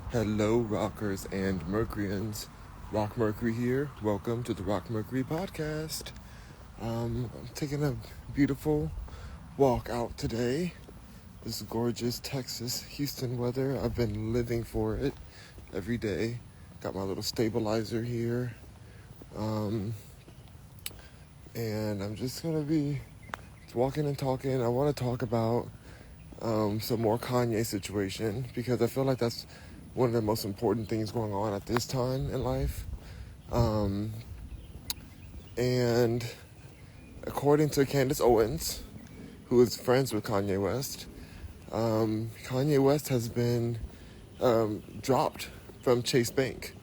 Hello, rockers and Mercuryans. Rock Mercury here. Welcome to the Rock Mercury podcast. I'm taking a beautiful walk out today. This gorgeous Texas, Houston weather. I've been living for it every day. Got my little stabilizer here. And I'm just going to be walking and talking. I want to talk about some more Kanye situation because I feel like that's one of the most important things going on at this time in life. And according to Candace Owens, who is friends with Kanye West, Kanye West has been dropped from Chase Bank.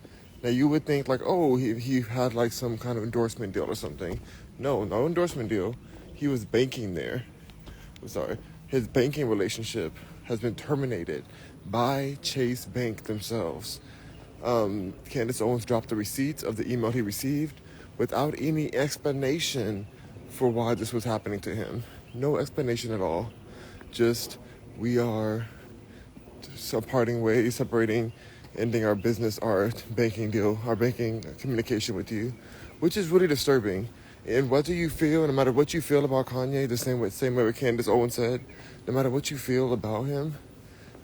Now you would think like, oh, he had like some kind of endorsement deal or something. No endorsement deal. He was banking there. His banking relationship has been terminated by Chase Bank themselves. Candace Owens dropped the receipts of the email he received without any explanation for why this was happening to him. No explanation at all. Just, we are parting ways, separating, ending our business, our banking deal, our banking communication with you, which is really disturbing. And whether you feel, no matter what you feel about Kanye, the same way Candace Owens said, no matter what you feel about him,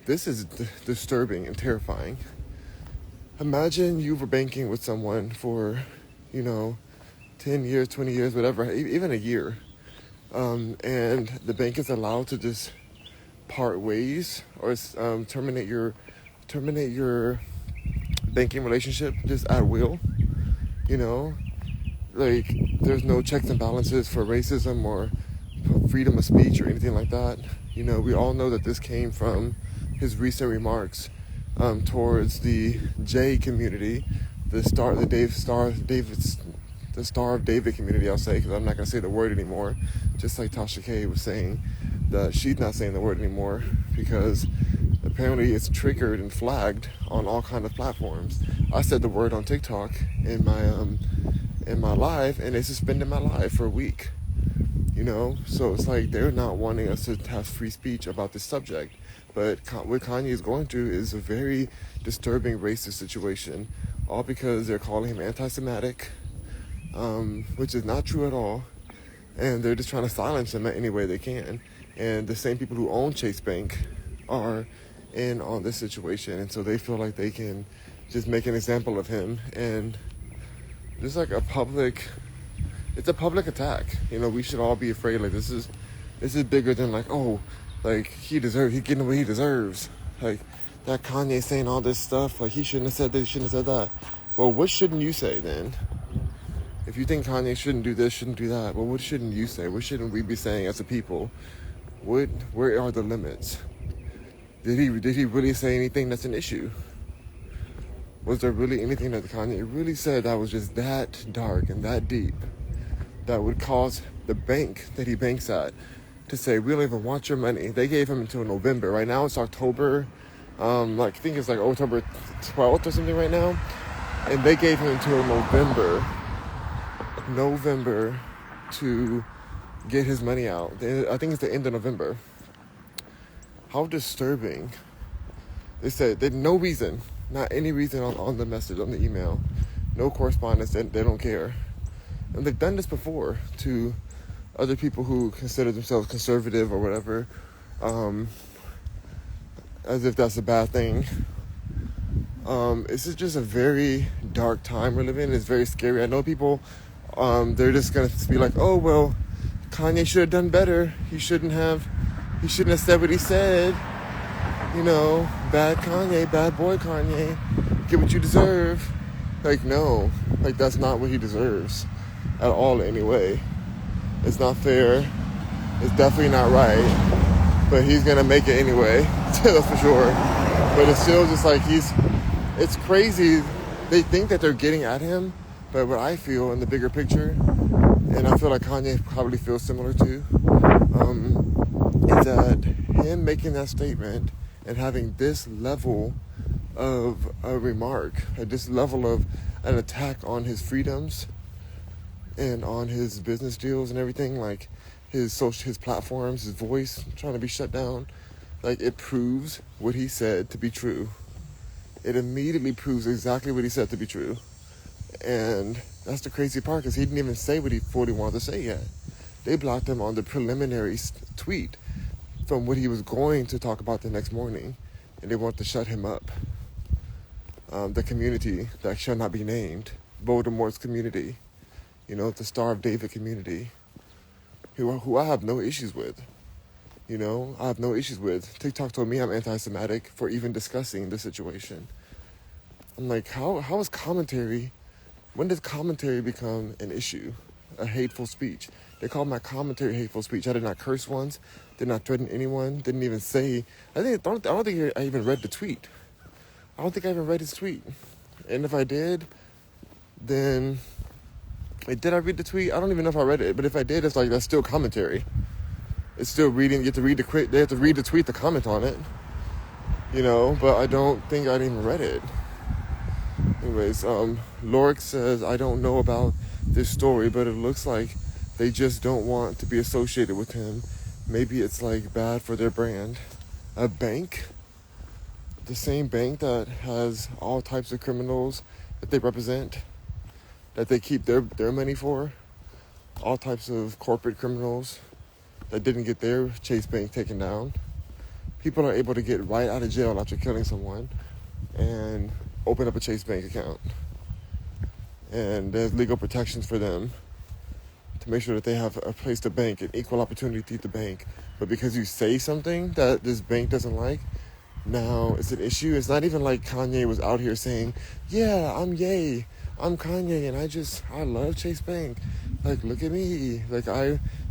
this is disturbing and terrifying. Imagine you were banking with someone for, 10 years, 20 years, whatever, even a year. And the bank is allowed to just part ways or terminate your banking relationship just at will. Like, there's no checks and balances for racism or freedom of speech or anything like that. We all know that this came from his recent remarks towards the J community, the Star of David community, I'll say, because I'm not going to say the word anymore. Just like Tasha K was saying that she's not saying the word anymore because apparently it's triggered and flagged on all kinds of platforms. I said the word on TikTok in my live, and they suspended my live for a week. So it's like they're not wanting us to have free speech about this subject. But what Kanye is going through is a very disturbing racist situation, all because they're calling him anti-Semitic, which is not true at all. And they're just trying to silence him any way they can. And the same people who own Chase Bank are in on this situation. And so they feel like they can just make an example of him. And just like it's a public attack. We should all be afraid. Like, this is bigger than like, he's getting what he deserves. Like, that Kanye saying all this stuff, like he shouldn't have said this, shouldn't have said that. Well, what shouldn't you say then? If you think Kanye shouldn't do this, shouldn't do that, well, what shouldn't you say? What shouldn't we be saying as a people? Where are the limits? Did he really say anything that's an issue? Was there really anything that Kanye really said that was just that dark and that deep that would cause the bank that he banks at to say, we don't even want your money? They gave him until November. Right now it's October. I think it's like October 12th or something right now. And they gave him until November to get his money out. I think it's the end of November. How disturbing. They said there's no reason, not any reason on the message, on the email. No correspondence, they don't care. And they've done this before to other people who consider themselves conservative or whatever, as if that's a bad thing. This is just a very dark time we're living in. It's very scary. I know people, they're just going to be like, oh, well, Kanye should have done better. He shouldn't have said what he said. Bad Kanye, bad boy Kanye. Get what you deserve. Like, no. Like, that's not what he deserves at all anyway. It's not fair. It's definitely not right. But he's going to make it anyway. That's for sure. But it's still just like it's crazy. They think that they're getting at him. But what I feel in the bigger picture, and I feel like Kanye probably feels similar to, is that him making that statement and having this level of a remark, this level of an attack on his freedoms and on his business deals and everything, like his platforms, his voice trying to be shut down, like, it proves what he said to be true. it immediately proves exactly what he said to be true. And that's the crazy part, because he didn't even say what he fully wanted to say yet. They blocked him on the preliminary tweet from what he was going to talk about the next morning, and they want to shut him up. The community that shall not be named, Voldemort's community, the Star of David community, who I have no issues with. I have no issues with. TikTok told me I'm anti-Semitic for even discussing the situation. I'm like, how is commentary, when does commentary become an issue? A hateful speech. They called my commentary hateful speech. I did not curse once, did not threaten anyone, didn't even say, I don't think I even read the tweet. I don't think I even read his tweet. And if I did, then, did I read the tweet? I don't even know if I read it, but if I did, it's like, that's still commentary. It's still reading, they have to read the tweet to comment on it, but I don't think I even read it. Anyways, Lorik says, I don't know about this story, but it looks like they just don't want to be associated with him. Maybe it's like bad for their brand. A bank? The same bank that has all types of criminals that they represent, that they keep their money for, all types of corporate criminals that didn't get their Chase Bank taken down. People are able to get right out of jail after killing someone and open up a Chase Bank account. And there's legal protections for them to make sure that they have a place to bank, an equal opportunity to bank. But because you say something that this bank doesn't like, now it's an issue. It's not even like Kanye was out here saying, yeah, I'm Kanye, and I love Chase Bank. Like, look at me. Like,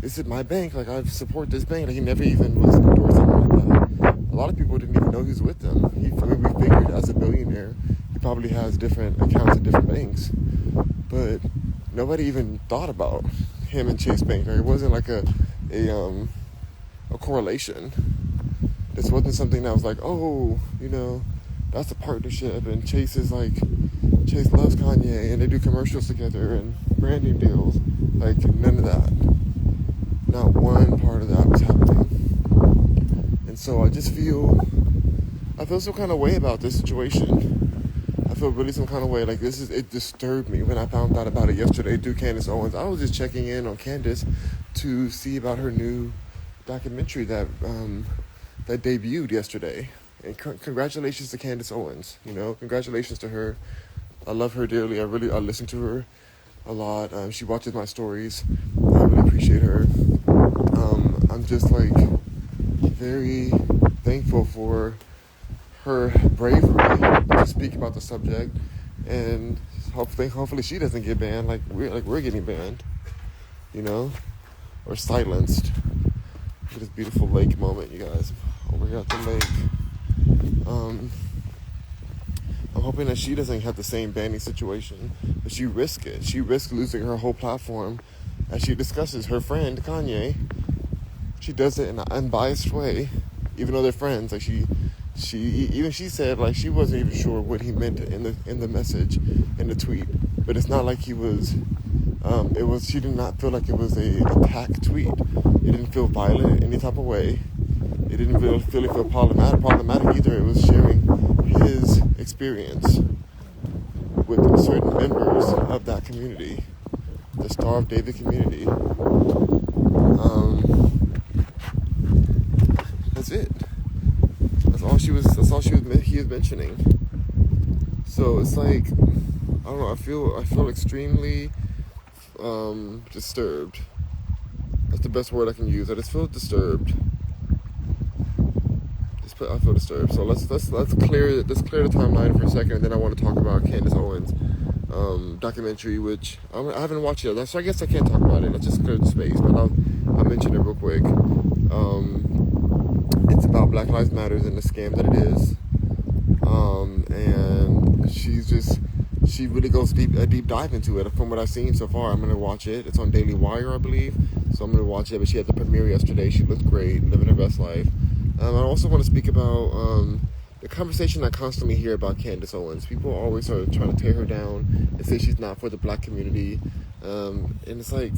this is my bank. Like, I support this bank. Like, he never even was endorsing like that. A lot of people didn't even know he was with them. We figured as a billionaire, he probably has different accounts at different banks. But nobody even thought about him and Chase Bank. Like, it wasn't like a correlation. This wasn't something that was like, oh, that's a partnership, and Chase loves Kanye, and they do commercials together and branding deals. Like, none of that. Not one part of that was happening. And so I feel some kind of way about this situation. I feel really some kind of way. Like, it disturbed me when I found out about it yesterday through Candace Owens. I was just checking in on Candace to see about her new documentary that debuted yesterday. And congratulations to Candace Owens. Congratulations to her. I love her dearly. I listen to her a lot. She watches my stories. I really appreciate her. I'm just very thankful for her bravery to speak about the subject, and hopefully she doesn't get banned like we're getting banned, or silenced. Look at this beautiful lake moment, you guys. Over here at the lake. I'm hoping that she doesn't have the same banning situation, but she risks it. She risks losing her whole platform as she discusses her friend Kanye. She does it in an unbiased way, even though they're friends. Like she said she wasn't even sure what he meant in the message, in the tweet. But it's not like he was. She did not feel like it was a attack tweet. It didn't feel violent in any type of way. It didn't feel problematic either. It was sharing his experience with certain members of that community, the Star of David community. That's it. He was mentioning. So it's like, I don't know. I feel extremely disturbed. That's the best word I can use. I just feel disturbed. I feel disturbed. So let's clear the timeline for a second, and then I want to talk about Candace Owens' documentary, which I haven't watched yet. So I guess I can't talk about it. Let's just clear the space, but I'll mention it real quick. It's about Black Lives Matter and the scam that it is. And she really goes a deep dive into it. From what I've seen so far, I'm gonna watch it. It's on Daily Wire, I believe. So I'm gonna watch it. But she had the premiere yesterday. She looked great, living her best life. I also want to speak about the conversation I constantly hear about Candace Owens. People always are trying to tear her down and say she's not for the black community. And it's like,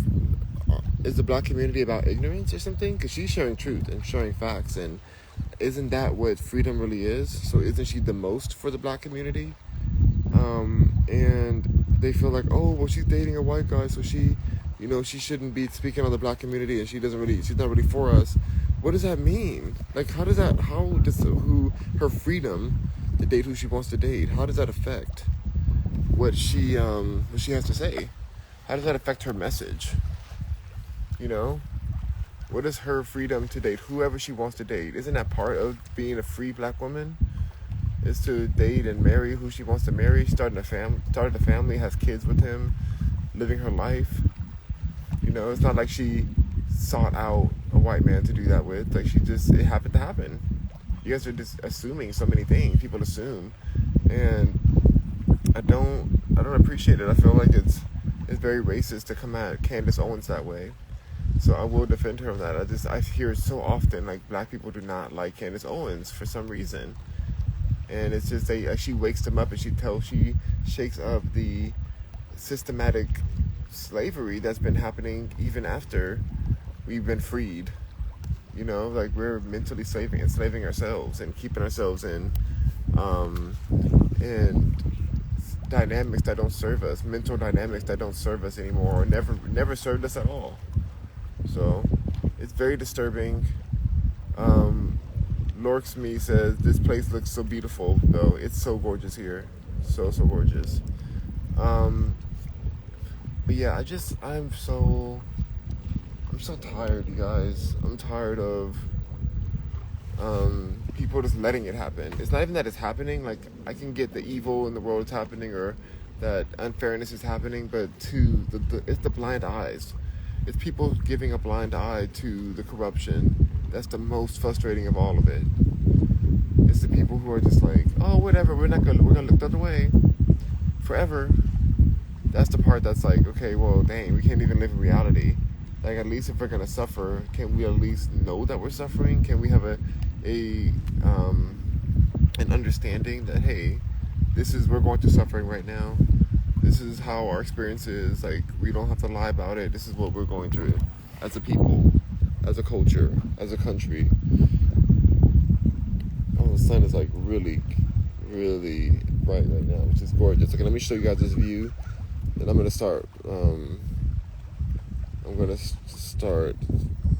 is the black community about ignorance or something? Because she's sharing truth and sharing facts. And isn't that what freedom really is? So isn't she the most for the black community? And they feel like, oh, well, she's dating a white guy, so she, she shouldn't be speaking on the black community, and she's not really for us. What does that mean? Like, how does her freedom to date who she wants to date, how does that affect what she has to say? How does that affect her message? What is her freedom to date whoever she wants to date? Isn't that part of being a free black woman? Is to date and marry who she wants to marry, started a family, has kids with him, living her life. It's not like she sought out a white man to do that with. Like, it happened to happen. You guys are just assuming so many things. People assume, and I don't appreciate it. I feel like it's very racist to come at Candace Owens that way. So I will defend her on that. I hear it so often, like, black people do not like Candace Owens for some reason. And it's just she wakes them up and she shakes up the systematic slavery that's been happening even after we've been freed. Like, we're mentally enslaving ourselves and keeping ourselves in dynamics that don't serve us, mental dynamics that don't serve us anymore, or never served us at all. So it's very disturbing. Lorks Me says, this place looks so beautiful, though. It's so gorgeous here. So gorgeous. But yeah, I'm so tired, you guys. I'm tired of people just letting it happen. It's not even that it's happening. Like, I can get the evil in the world is happening, or that unfairness is happening, but it's the blind eyes. It's people giving a blind eye to the corruption. That's the most frustrating of all of it. It's the people who are just like, oh, whatever, we're gonna look the other way forever. That's the part that's like, okay, well, dang, we can't even live in reality. Like, at least if we're gonna suffer, can we at least know that we're suffering? Can we have an understanding that, hey, we're going through suffering right now. This is how our experience is. Like, we don't have to lie about it. This is what we're going through as a people, as a culture, as a country. Oh, the sun is like really, really bright right now, which is gorgeous. Okay, let me show you guys this view. Then I'm gonna start.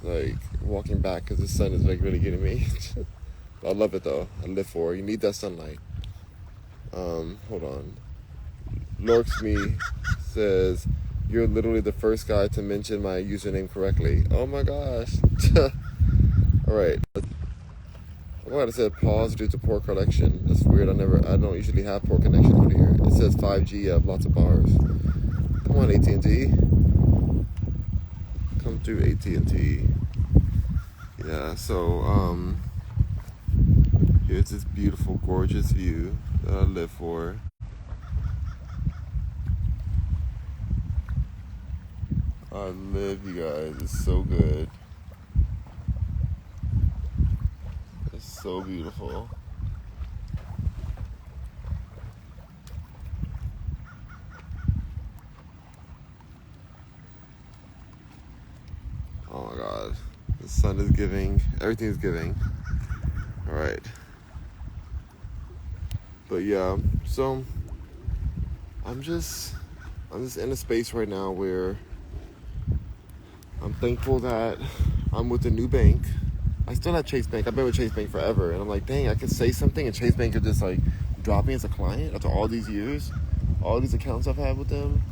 Like walking back because the sun is like really getting me. I love it though. I live for it. You need that sunlight. Hold on. Lurks Me says, you're literally the first guy to mention my username correctly. Oh my gosh. Alright. I'm glad it said pause due to poor connection. That's weird. I don't usually have poor connection on here. It says 5G, lots of bars. Come on, AT&T. Come through, AT&T. Yeah, so here's this beautiful, gorgeous view that I live for. I live, you guys. It's so good. It's so beautiful. Oh my God. The sun is giving. Everything is giving. All right. But yeah, so I'm just in a space right now where I'm thankful that I'm with a new bank. I still have Chase Bank. I've been with Chase Bank forever. And I'm like, dang, I could say something and Chase Bank could just like drop me as a client after all these years. All these accounts I've had with them.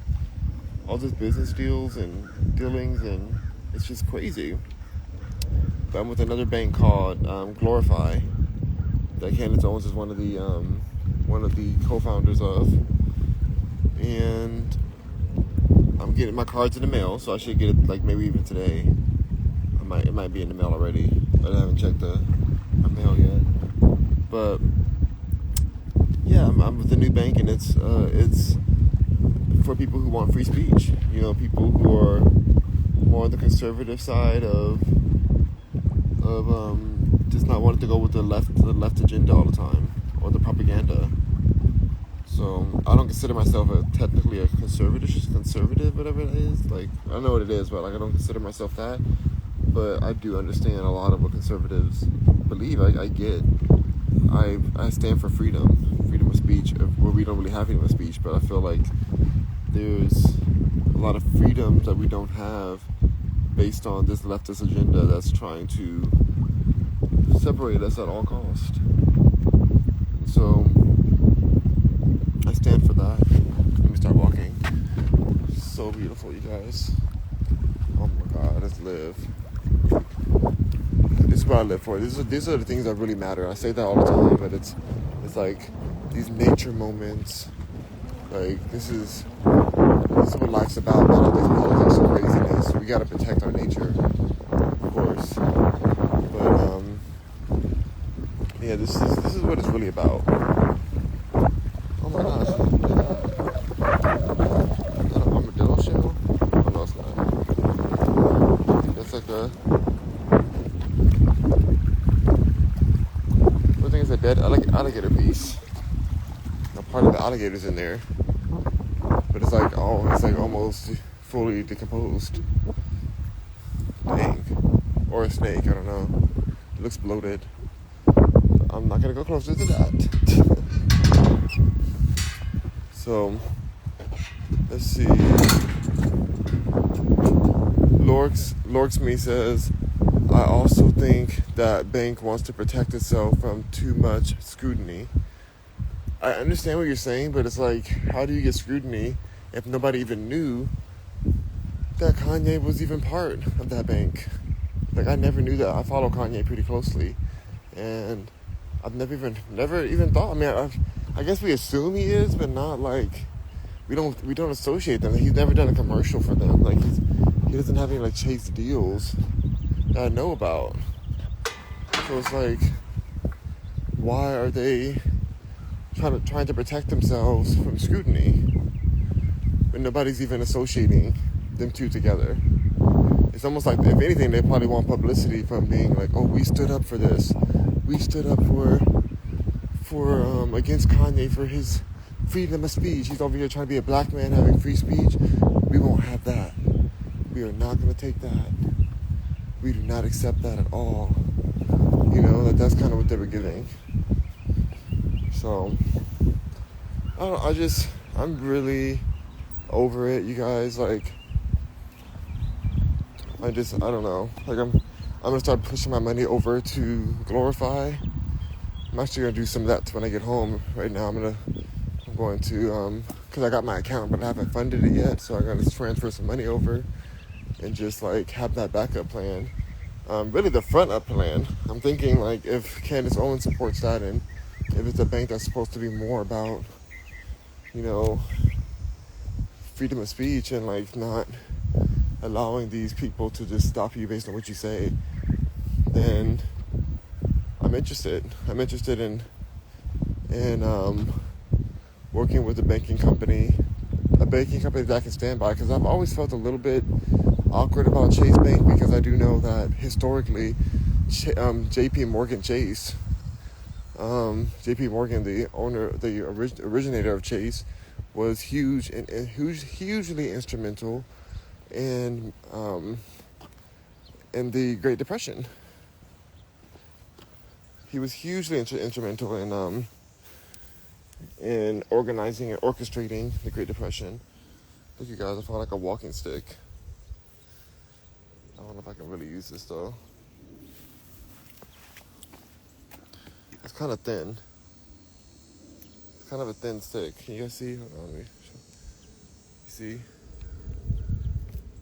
All these business deals and dealings, and it's just crazy. But I'm with another bank called Glorify that Candace Owens is one of the co-founders of. And I'm getting my cards in the mail, so I should get it like maybe even today. It might be in the mail already, but I haven't checked my mail yet. But yeah, I'm with a new bank, and it's for people who want free speech. You know, people who are more on the conservative side of just not wanting to go with the left agenda all the time, or the propaganda. So I don't consider myself technically a conservative, whatever it is. Like, I know what it is, but like I don't consider myself that. But I do understand a lot of what conservatives believe. I get. I stand for freedom of speech. Well, we don't really have freedom of speech, but I feel like there's a lot of freedoms that we don't have based on this leftist agenda that's trying to separate us at all costs. So I stand for that. Let me start walking. So beautiful, you guys. Oh my God, let's live. This is what I live for. These are the things that really matter. I say that all the time, but it's like these nature moments. Like this is what life's about. Not all this politics and craziness. We gotta protect our nature, of course. But yeah, this is what it's really about. Oh my gosh. Is that an armadillo shell? Oh no, it's not. That's like a... I think it's a dead alligator piece. A part of the alligator's in there. But it's like almost fully decomposed. Dang. Or a snake, I don't know. It looks bloated. I'm not gonna go closer to that. So, let's see. Lorks me says, I also think that bank wants to protect itself from too much scrutiny. I understand what you're saying, but it's like, how do you get scrutiny if nobody even knew that Kanye was even part of that bank? Like, I never knew that. I follow Kanye pretty closely, and I've never even thought. I mean, I guess we assume he is, but not like we don't associate them. He's never done a commercial for them. Like he doesn't have any like Chase deals that I know about. So it's like, why are they trying to protect themselves from scrutiny when nobody's even associating them two together? It's almost like, if anything, they probably want publicity from being like, oh, we stood up for this. We stood up for against Kanye for his freedom of speech. He's over here trying to be a black man having free speech. We won't have that. We are not going to take that. We do not accept that at all. You know, that's kind of what they were giving. So, I don't know, I'm really over it, you guys. Like, I don't know. Like, I'm gonna start pushing my money over to Glorify. I'm actually gonna do some of that when I get home. Right now, I'm going to, cause I got my account, but I haven't funded it yet. So I'm gonna transfer some money over and just like have that backup plan. Really the front up plan. I'm thinking like if Candace Owens supports that, and if it's a bank that's supposed to be more about, you know, freedom of speech and like not allowing these people to just stop you based on what you say, then I'm interested. I'm interested in working with a banking company that I can stand by, because I've always felt a little bit awkward about Chase Bank, because I do know that historically JP Morgan Chase, JP Morgan, the originator of Chase, was hugely instrumental in the Great Depression. He was hugely instrumental in organizing and orchestrating the Great Depression. Look, you guys, I found like a walking stick. I don't know if I can really use this though. It's kind of thin. It's kind of a thin stick. Can you guys see? Hold on, let me show. You see?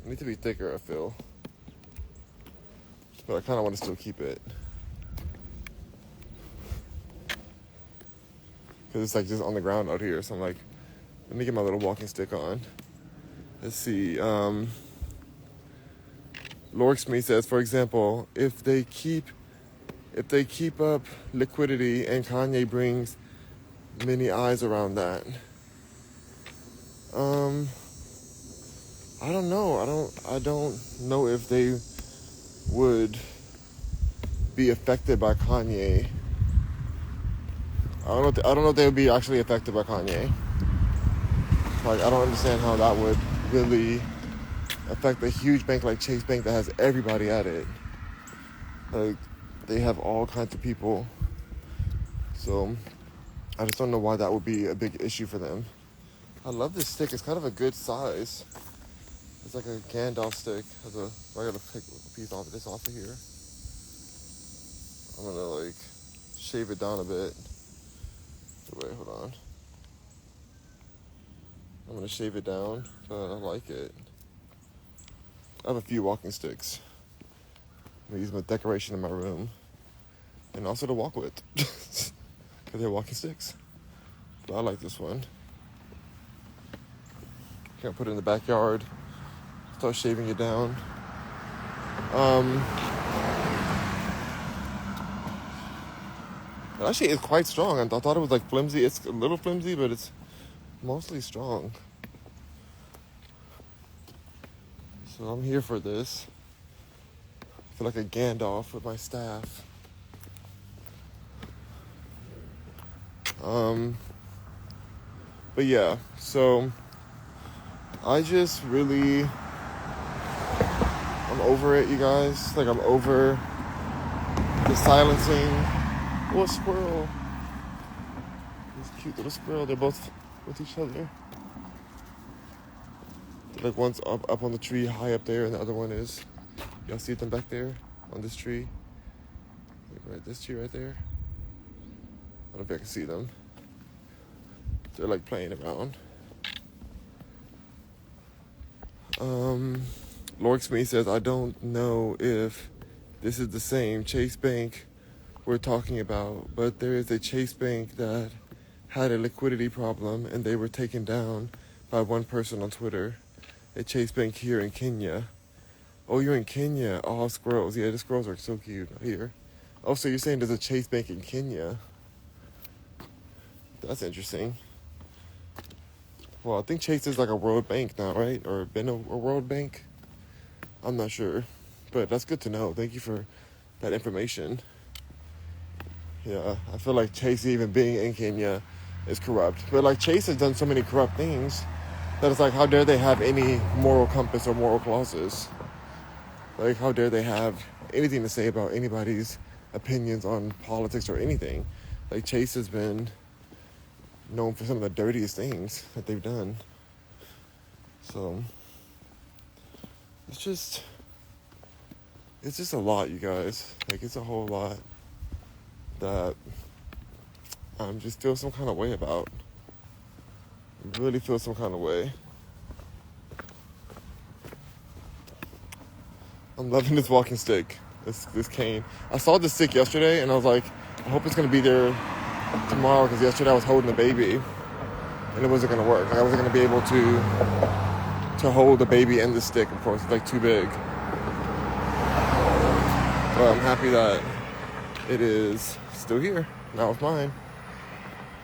It needs to be thicker, I feel. But I kind of want to still keep it. Because it's like just on the ground out here. So I'm like, let me get my little walking stick on. Let's see. Lorksme says, for example, if they keep up liquidity and Kanye brings many eyes around that. I don't know. I don't know if they would be affected by Kanye. I don't know if they would be actually affected by Kanye. Like, I don't understand how that would really affect a huge bank like Chase Bank that has everybody at it. Like, they have all kinds of people. So I just don't know why that would be a big issue for them. I love this stick. It's kind of a good size. It's like a Gandalf stick. I gotta pick a piece off this off of here. I'm gonna like shave it down a bit. Wait, hold on. I'm gonna shave it down, but I like it. I have a few walking sticks. I'm gonna use them as decoration in my room, and also to walk with, because they're walking sticks. But I like this one. Can't put it in the backyard. Start shaving it down. Actually, it's quite strong. I thought it was like flimsy. It's a little flimsy, but it's mostly strong. So I'm here for this. I feel like a Gandalf with my staff. But yeah, so I just really, I'm over it, you guys. Like, I'm over the silencing. Oh, a squirrel. This cute little squirrel. They're both with each other. Like, one's up on the tree high up there, and the other one is, y'all see them back there on this tree? Right, this tree right there. I don't know if I can see them. They're like playing around. Lord Smith says, I don't know if this is the same Chase Bank we're talking about, but there is a Chase Bank that had a liquidity problem and they were taken down by one person on Twitter. A Chase Bank here in Kenya. Oh, you're in Kenya. Oh, squirrels. Yeah, the squirrels are so cute here. Oh, so you're saying there's a Chase Bank in Kenya? That's interesting. Well, I think Chase is like a world bank now, right? Or been a world bank? I'm not sure. But that's good to know. Thank you for that information. Yeah, I feel like Chase even being in Kenya is corrupt. But like Chase has done so many corrupt things that it's like, how dare they have any moral compass or moral clauses? Like, how dare they have anything to say about anybody's opinions on politics or anything? Like, Chase has been known for some of the dirtiest things that they've done. So it's just a lot, you guys. Like, it's a whole lot that I just feel some kind of way about. I really feel some kind of way. I'm loving this walking stick, this cane. I saw this stick yesterday and I was like, I hope it's gonna be there tomorrow, because yesterday I was holding the baby and it wasn't gonna work. Like, I wasn't gonna be able to hold the baby and the stick. Of course, it's like too big. But I'm happy that it is still here. Now it's mine.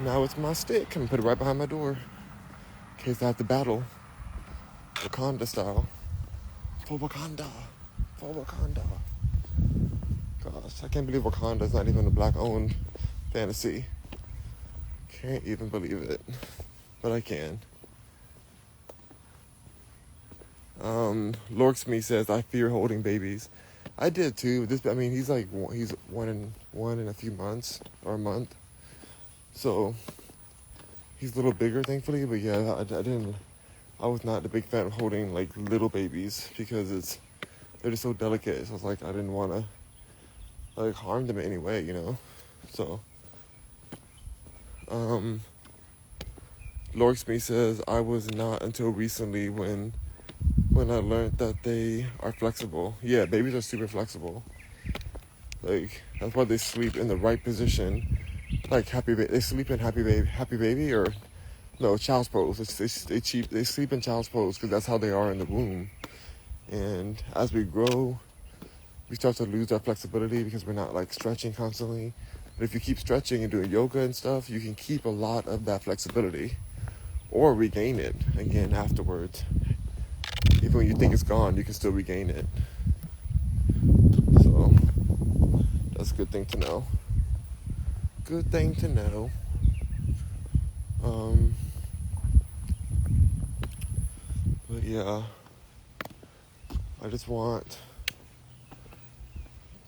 Now it's my stick. I'm gonna put it right behind my door in case I have to battle Wakanda style. For Wakanda. For Wakanda. Gosh, I can't believe Wakanda is not even a black-owned fantasy. Can't even believe it. But I can. Lorksme says, I fear holding babies. I did too. He's one in a few months, or a month. So he's a little bigger, thankfully. But yeah, I was not a big fan of holding like little babies because they're just so delicate. So I was like, I didn't want to like harm them in any way, you know. So Lorksme says, I was not until recently when I learned that they are flexible. Yeah, babies are super flexible. Like, that's why they sleep in the right position. Like they sleep in happy baby, or no, child's pose. They sleep in child's pose because that's how they are in the womb. And as we grow, we start to lose our flexibility because we're not like stretching constantly. But if you keep stretching and doing yoga and stuff, you can keep a lot of that flexibility or regain it again afterwards. Even when you think it's gone, you can still regain it. So that's a good thing to know. Good thing to know. But yeah, I just want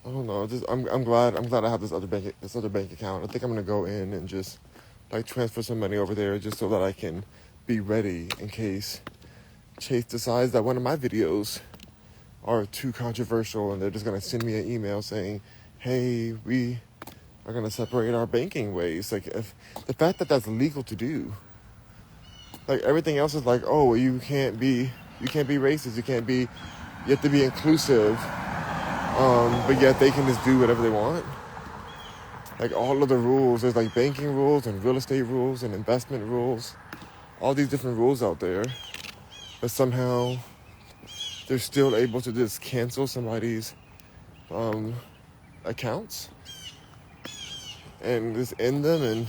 I don't know. Just I'm glad I have this other bank account. I think I'm gonna go in and just like transfer some money over there just so that I can be ready in case Chase decides that one of my videos are too controversial and they're just gonna send me an email saying, "Hey, we are gonna separate our banking ways." Like, if the fact that that's legal to do, like everything else is like, oh, you can't be racist, you have to be inclusive, but yet they can just do whatever they want. Like all of the rules, there's like banking rules and real estate rules and investment rules, all these different rules out there, but somehow they're still able to just cancel somebody's accounts and just end them and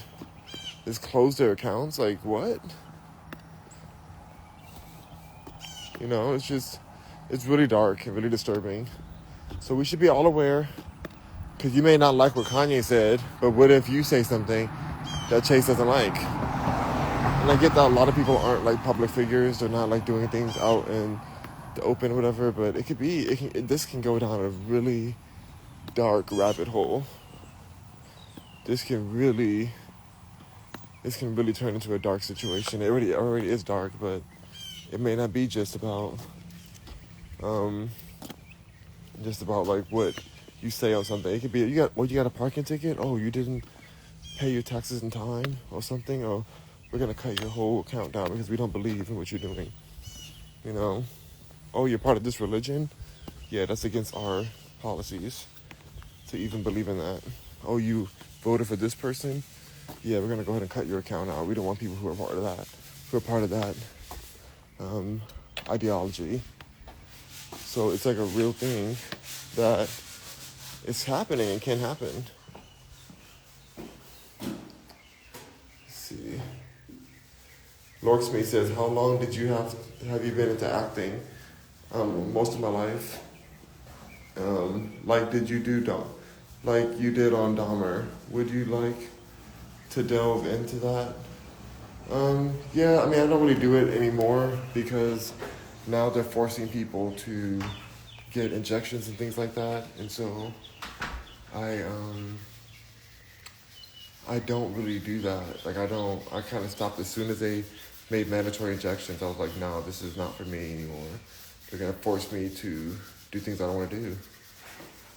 just close their accounts. Like, what? You know, it's really dark and really disturbing. So we should be all aware, because you may not like what Kanye said, but what if you say something that Chase doesn't like? And I get that a lot of people aren't like public figures, they're not like doing things out in the open or whatever, but this can go down a really dark rabbit hole. This can really turn into a dark situation. It already is dark, but it may not be just about like what you say on something. It could be you got a parking ticket. Oh, you didn't pay your taxes in time or something. Or we're gonna cut your whole account down because we don't believe in what you're doing. You know. Oh, you're part of this religion. Yeah, that's against our policies to even believe in that. Oh, you voted for this person. Yeah, we're gonna go ahead and cut your account out. We don't want people who are part of that ideology. So it's like a real thing that is happening and can happen. Let's see. Lorksme says, how long have you been into acting? Most of my life. Like you did on Dahmer. Would you like to delve into that? Yeah, I mean, I don't really do it anymore because now they're forcing people to get injections and things like that, and so I don't really do that. Like I kind of stopped as soon as they made mandatory injections. I was like, no, this is not for me anymore. They're gonna force me to do things I don't want to do.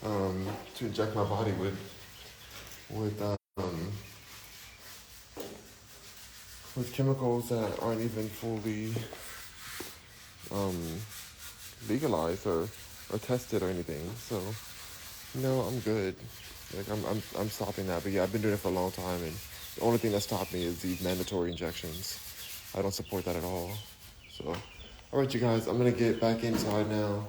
To inject my body with chemicals that aren't even fully legalized or tested or anything. So no, I'm good. Like I'm stopping that. But yeah, I've been doing it for a long time, and the only thing that stopped me is these mandatory injections. I don't support that at all. So, all right, you guys, I'm gonna get back inside now.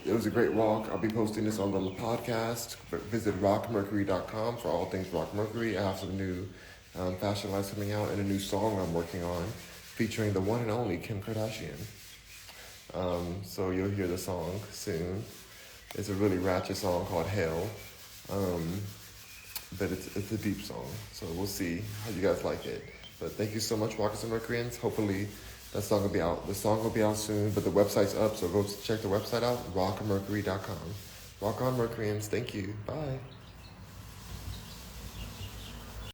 It was a great walk. I'll be posting this on the podcast. Visit rockmercury.com for all things Rock Mercury. I have some new fashion lines coming out and a new song I'm working on featuring the one and only Kim Kardashian. So you'll hear the song soon. It's a really ratchet song called Hell. But it's a deep song. So we'll see how you guys like it. But thank you so much, Rockers and Mercuryans. Hopefully that song will be out. The song will be out soon, but the website's up, so go check the website out, rockmercury.com. Rock on, Mercuryans. Thank you. Bye.